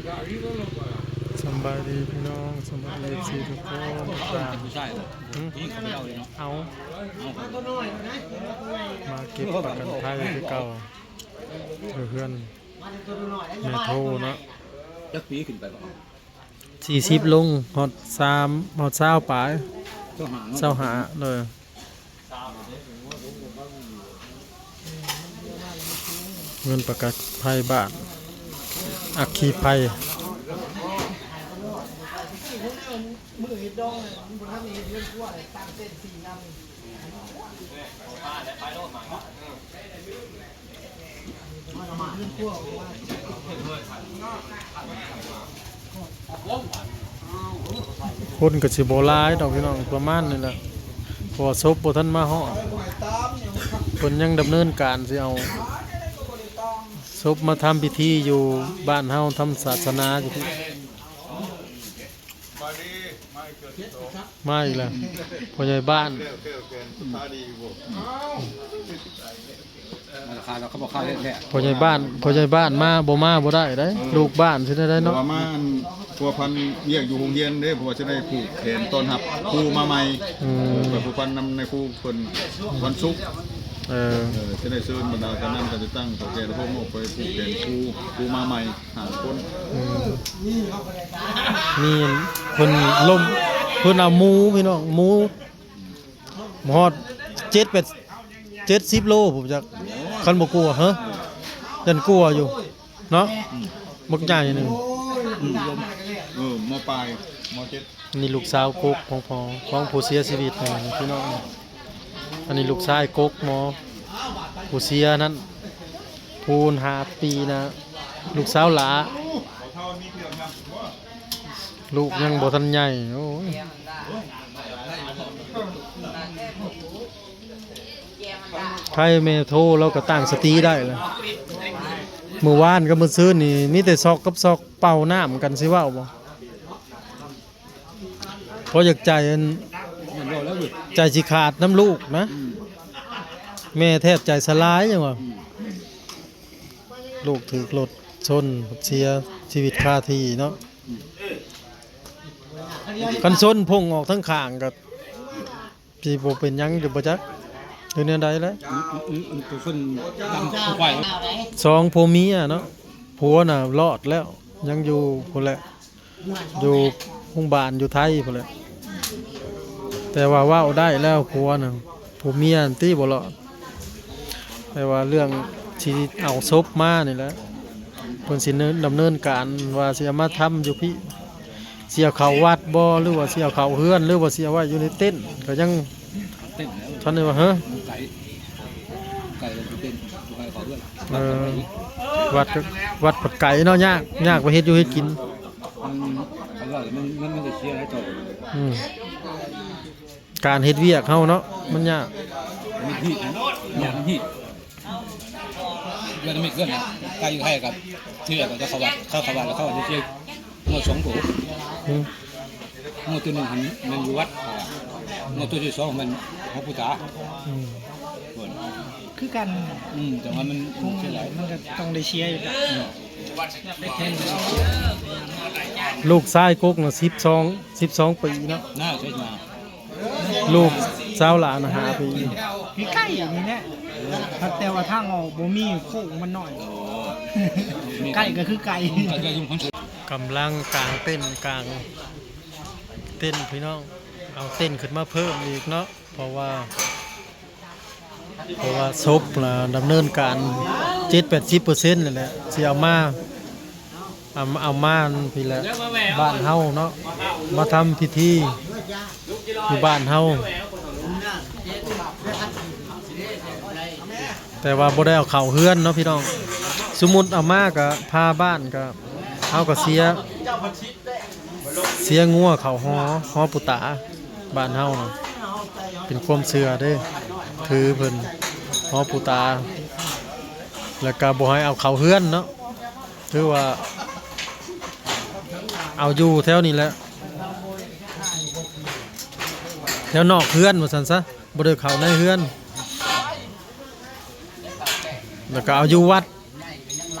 สบายดีพี่น้องสบายดีสิทุกคนผู้ชายผู้หญิงเขาไม่เอาเลยเนาะเอามาเก็บประกันภัยที่เก่าเพื่อนแม่โทเนาะจักปีขึ้นไปบ่40ลงฮอด3ฮอด20ปลาย20หาเลยเงินประกันภัยบ้านอัคคีภัยมือเห็ดดองมันทำเองเรื่องทั่วเลยตั้งเส้น4นำคนกับสิโบราณดอกพี่น้องประมาณนี่แหละพอศพบ่ทันมาฮอดเพิ่นยังดำเนินการสิเอาศพมาทำพิธีอยู่บ้านเฮาทำศาสนาอยู่ที่มาอีกแล้วพ่อใหญ่บ้านพ่อใหญ่บ้านมาบ่ได้ได้ลูกบ้านสิได้เนาะมาพัวพันเรียกอยู่โรงเรียนเด้เพราะว่าจะได้ผูกแขนต้อนรับครูมาใหม่ผูกพันนำในครูเพิ่นวันศุกร์จะได้เชิญบรรดาคณะจะตั้งเฒ่าแก่พวกโมกไปผูกแขนครูมาใหม่5คนนี่เพิ่นล่มเพิ่นเอาหมูพี่น้องหมูฮอด70โลผมจักคันบ่กลัวฮะยันกลัวอยู่เนาะบักใหญ่นึงม.ปลายม.7นี่ลูกสาวกกของผู้เสียชีวิตนี่พี่น้องอันนี้ลูกชายกกหมอผู้เสียนั้นพูน5ปีนะลูกสาวหลาลูกยังบ่ทันใหญ่โอ้ยใครแม่โทรเราก็ตั้งสติได้แล้วเมื่อวานกับมื้อซื่นนี่มีแต่ซอกกับซอกเป่าน้ำกันสิเว้าบ่เพราะอยากใจสิขาดน้ำลูกนะแม่แทบใจสลายจังว่าลูกถูกรถชนเสียชีวิตคาที่เนาะคันชนพุ่งออกทั้งข้างก็สิบ่เป็นหยังอยู่บ่จักคือแนวใดแล้วตัวคนดำควาย2ผัวเมียเนาะผัวน่ะรอดแล้วยังอยู่พุ่นแหละอยู่โรงพยาบาลอยู่ไทยพุ่นแหละแต่ว่าเว้าได้แล้วผัวน่ะผัวเมียตีบ่รอดแต่ว่าเรื่องที่เอาศพมานี่แหละเพิ่นสิดำเนินการว่าสิเอามาทำอยู่พี่เสียเขาวัดบ่หรือว่าเสียเขาเฮือนหรือว่าเสียไว้อยู่ในเต็นท์ก็ยังเต้นแล้วท่านได้ว่าฮะไก่เต้นไก่เขาด้วยวัดปัดไก่เนาะยากไปเฮ็ดอยู่เฮ็ดกินมันจะเชียร์ให้ต่อการเฮ็ดเวียกเฮาเนาะมันยากมีที่อย่างที่เดือนไม่เกินนะไก่อยู่ให้กับเชื่อกับจะเข้าวัดแล้วเข้าจะเชื่อหมด2ตัวหมดตัวนึงมันอยู่วัดหมดตัวที่2มันของพุทธาคือกันแต่ว่ามันเชื่อหลายมันก็ต้องได้เชียร์อยู่ลูกชายกกน่ะ12ปีเนาะน่าใช่มาลูกสาวหลานน่ะ5ปีใกล้อย่างนี้แหละแต่ว่าทางออกบ่มีโค้งมันน้อยใกล้ก็คือไกลกำลังกลางเต้นพี่น้องเอาเต้นขึ้นมาเพิ่มอีกเนาะเพราะว่าศพน่ะดำเนินการ 70-80% นั่นแหละสิเอามาพี่แหละบ้านเฮาเนาะมาทำพิธีอยู่บ้านเฮาแต่ว่าบ่ได้เอาเข้าเฮือนเนาะพี่น้องสมมุติเอามาก็พาบ้านก็เฮาก็เสียงัวเข้าหอปุตาบ้านเฮาน่ะเป็นความเชื่อเด้ถือเพิ่นหอปุตาแล้วก็บ่ให้เอาเข้าเฮือนเนาะถือว่าเอาอยู่แถวนี้แหละแถวนอกเฮือนว่าซั่นซะบ่ได้เข้าในเฮือนแล้วก็เอาอยู่วัด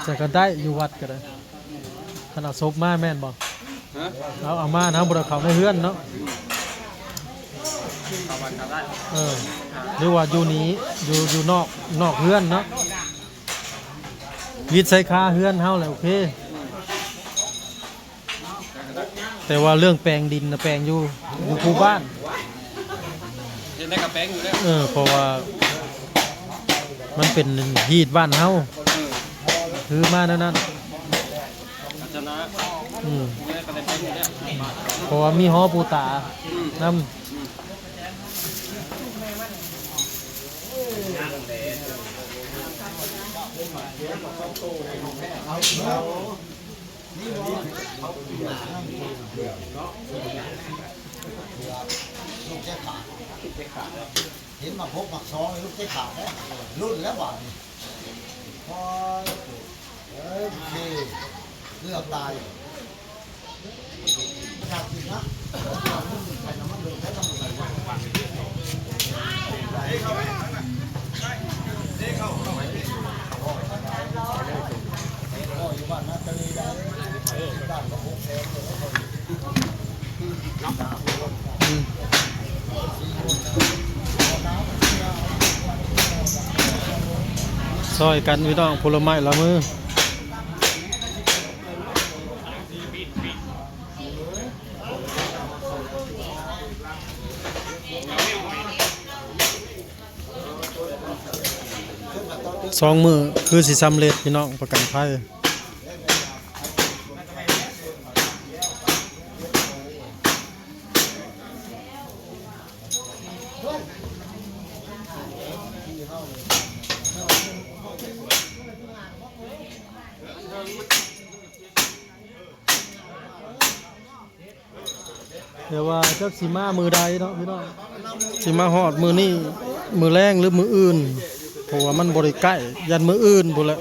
จะก็ได้อยู่วัดก็ได้ ขนาดศพมาแม่นบ่ ฮะ เอามานะบ่ได้เข้าในเฮือนเนาะ เข้าบ้านเข้าได้ หรือว่าอยู่นี้อยู่นอกเฮือนเนาะวิทย์ใส่คาเฮือนเฮาแหละโอเคแต่ว่าเรื่องแปลงดินนะแปลงอยู่ภูบ้าน เห็นได้กับแป้งอยู่แล้ว เพราะว่ามันเป็นฮีดบ้านเฮาถือมานั่น ชนะ อืม เนี่ยก็ได้แป้งอยู่แล้ว เพราะว่ามีหอปูตานำเห็นมาพบหมักซองลูกเจ๊ขาดแล้วรุ่นแล้วบ่านี่พอโอเคเลือกตายอยากกินนะใส่น้ำมันลงใช้น้ำมันอยู่บ้านนะจะมีได้บ้านก็คงแพงเลย ซอยกันพี่น้องผลไม้ละมือสองมือคือสิสำเร็จพี่น้องประกันภัยเดี๋ยวว่าเจ้าสิมามือใดเนาะพี่น้องสิมาฮอดมือนี่มือแรงหรือมืออื่นเพราะว่ามันบริใกล้ยันมืออื่นพุ่นแหละ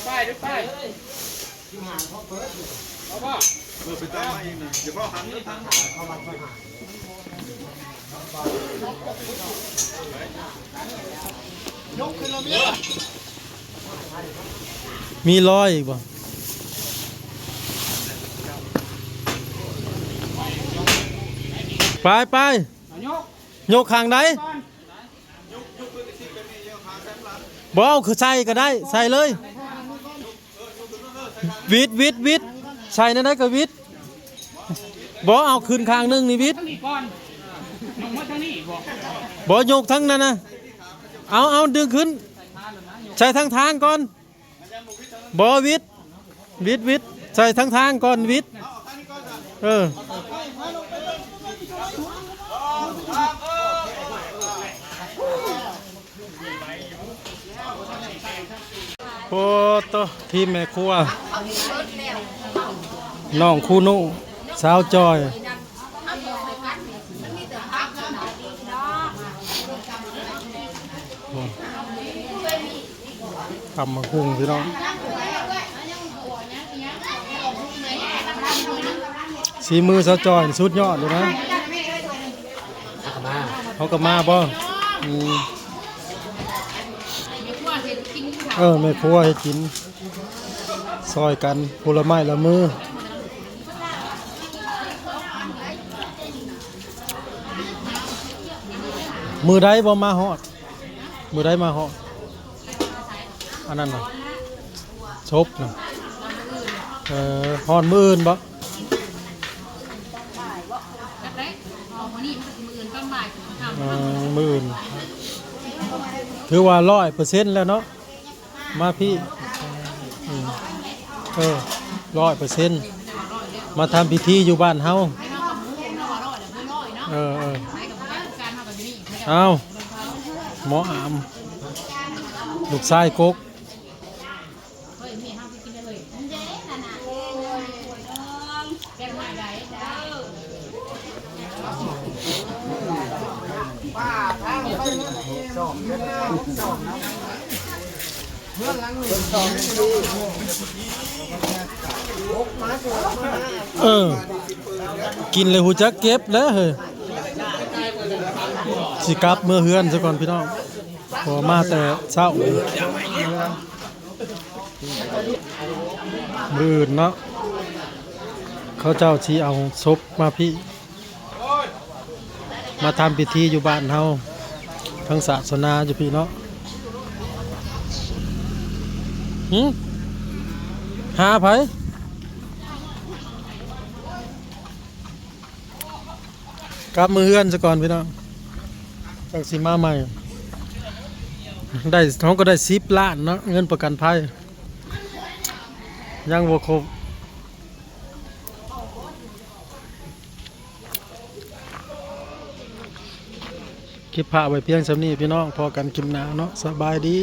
ไปดูไปเอาป่ะ ไปตามมาเองนะเดี๋ยวพ่อหันทาง มีรอยอีกบ่ไปยกข้างใดบ่เอาคือใส่ก็ได้ใส่เลยวิดใส่นั่นได้ก็วิดบ่เอาขึ้นข้างนึงนี่วิดบ่ยกทั้งนั้นนะเอาดึงขึ้นใส่ทั้งทางก่อนบ่วิดใส่ทั้งทางก่อนวิดโอ้ตัวทีมแม่ครัวน้องคูนุสาวจอยทำมาคุ้งพี่น้องสีมือสาวจอยสุดยอดเลยนะเขาก็มาบ่แม่ครัวให้กินซอยกันผลไม้ละมือใดบ่มาฮอดมือใดมาฮอดอันนั้นน่ะชบน่ะฮอดมืออื่นบ่มืออื่นถือว่า 100% แล้วเนาะมาพี่100%มาทำพิธีอยู่บ้านเฮาเอาหมออามลูกชายกกกินเลยหูจักเก็บแล้วเฮ้ยสิกลับเมื่อเฮือนซะก่อนพี่น้องพอมาแต่เช้า มื้ออื่นเนาะเขาเจ้าสิเอาศพมาพี่มาทำพิธีอยู่บ้านเฮาทางศาสนาอยู่พี่เนาะหาไผกลับมือเฮือนซะก่อนพี่น้องจังสิมาใหม่ได้ท้องก็ได้10 ล้านเนาะเงินประกันภัยยังบ่ครบคลิปพาไว้เพียงเท่านี้พี่น้องพอกันคลิปหน้าเนาะสบายดี